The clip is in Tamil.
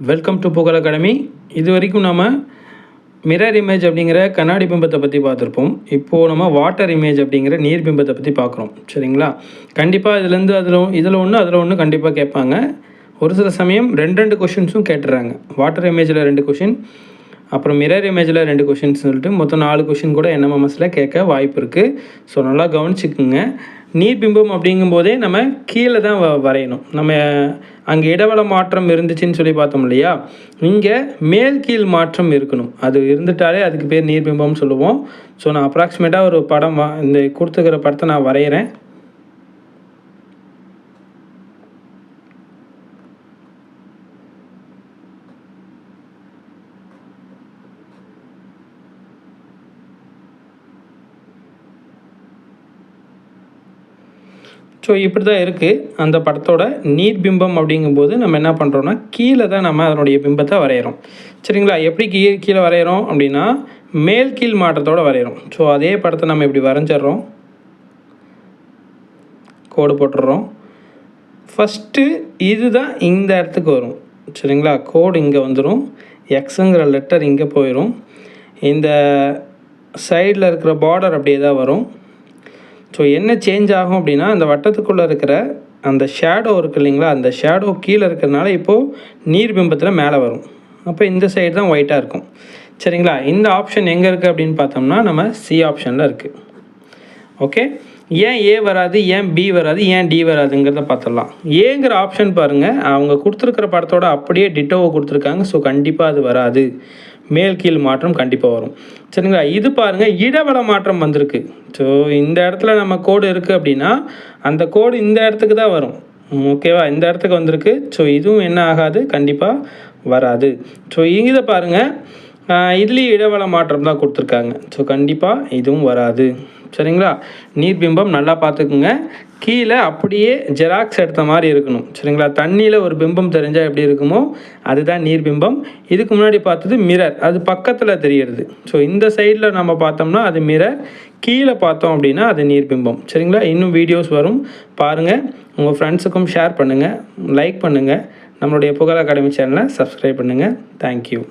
வெல்கம் டு புகழ் அகாடமி. இது வரைக்கும் நம்ம மிரர் இமேஜ் அப்படிங்கிற கண்ணாடி பிம்பத்தை பற்றி பார்த்துருப்போம். இப்போது நம்ம வாட்டர் இமேஜ் அப்படிங்கிற நீர் பிம்பத்தை பற்றி பார்க்குறோம். சரிங்களா? கண்டிப்பாக இதுலேருந்து இதில் ஒன்று கண்டிப்பாக கேட்பாங்க. ஒரு சில சமயம் ரெண்டு கொஷின்ஸும் கேட்டுறாங்க. வாட்டர் இமேஜில் 2 கொஷின், அப்புறம் மிரர் இமேஜில் 2 கொஷின் சொல்லிட்டு மொத்தம் 4 கொஷின் கூட என்எம்எம்எஸில் கேட்க வாய்ப்பு இருக்குது. ஸோ நல்லா கவனிச்சுக்குங்க. நீர்பிம்பம் அப்படிங்கும்போதே நம்ம கீழே தான் வரையணும். நம்ம அங்கே இடவள மாற்றம் இருந்துச்சுன்னு சொல்லி பார்த்தோம் இல்லையா, இங்கே மேல் கீழ் மாற்றம் இருக்கணும். அது இருந்துட்டாலே அதுக்கு பேர் நீர்பிம்பம்னு சொல்லுவோம். ஸோ நான் அப்ராக்சிமேட்டாக ஒரு படம் இந்த கொடுத்துக்கிற படத்தை நான் வரைகிறேன். ஸோ இப்படி தான் இருக்குது அந்த படத்தோட நீர்பிம்பம். அப்படிங்கும்போது நம்ம என்ன பண்ணுறோன்னா கீழே தான் நம்ம அதனுடைய பிம்பத்தை வரைகிறோம். சரிங்களா? எப்படி கீழே வரைகிறோம் அப்படின்னா மேல் கீழ் மாற்றத்தோடு வரைகிறோம். ஸோ அதே படத்தை நம்ம இப்படி வரைஞ்சிட்றோம், கோடு போட்டுடுறோம். ஃபஸ்ட்டு இது தான் இந்த இடத்துக்கு வரும். சரிங்களா? கோடு இங்கே வந்துடும், எக்ஸுங்கிற லெட்டர் இங்கே போயிடும், இந்த சைடில் இருக்கிற பார்டர் அப்படியே தான் வரும். ஸோ என்ன சேஞ்ச் ஆகும் அப்படின்னா அந்த வட்டத்துக்குள்ளே இருக்கிற அந்த ஷேடோ இருக்குது இல்லைங்களா, அந்த ஷேடோ கீழே இருக்கிறதுனால இப்போது நீர் பிம்பத்தில் மேலே வரும். அப்போ இந்த சைடு தான் ஒயிட்டாக இருக்கும். சரிங்களா? இந்த ஆப்ஷன் எங்கே இருக்குது அப்படின்னு பார்த்தோம்னா நம்ம சி ஆப்ஷனில் இருக்குது. ஓகே, ஏன் ஏ வராது, ஏன் பி வராது, ஏன் டி வராதுங்கிறத பார்த்துடலாம். ஏங்கிற ஆப்ஷன் பாருங்கள், அவங்க கொடுத்துருக்கிற படத்தோட அப்படியே டிட்டோவை கொடுத்துருக்காங்க. ஸோ கண்டிப்பாக அது வராது. மேல் கீழ் மாற்றம் கண்டிப்பாக வரும். சரிங்களா? இது பாருங்கள், இடவள மாற்றம் வந்திருக்கு. ஸோ இந்த இடத்துல நம்ம கோடு இருக்குது அப்படின்னா அந்த கோடு இந்த இடத்துக்கு தான் வரும். ஓகேவா? இந்த இடத்துக்கு வந்திருக்கு. ஸோ இதுவும் என்ன ஆகாது, கண்டிப்பாக வராது. ஸோ இதை பாருங்கள், இதுலேயும் இடவள மாற்றம் தான் கொடுத்துருக்காங்க. ஸோ கண்டிப்பாக இதுவும் வராது. சரிங்களா? நீர்பிம்பம் நல்லா பார்த்துக்குங்க. கீழே அப்படியே ஜெராக்ஸ் எடுத்த மாதிரி இருக்கணும். சரிங்களா? தண்ணியில் ஒரு பிம்பம் தெரிஞ்சால் எப்படி இருக்குமோ அதுதான் நீர்பிம்பம். இதுக்கு முன்னாடி பார்த்தது மிரர், அது பக்கத்தில் தெரியுது. ஸோ இந்த சைடில் நம்ம பார்த்தோம்னா அது மிரர், கீழே பார்த்தோம் அப்படின்னா அது நீர்பிம்பம். சரிங்களா? இன்னும் வீடியோஸ் வரும், பாருங்கள். உங்கள் ஃப்ரெண்ட்ஸுக்கும் ஷேர் பண்ணுங்கள், லைக் பண்ணுங்கள். நம்மளுடைய புகழ் அகாடமி சேனலை சப்ஸ்கிரைப் பண்ணுங்கள். தேங்க்யூ.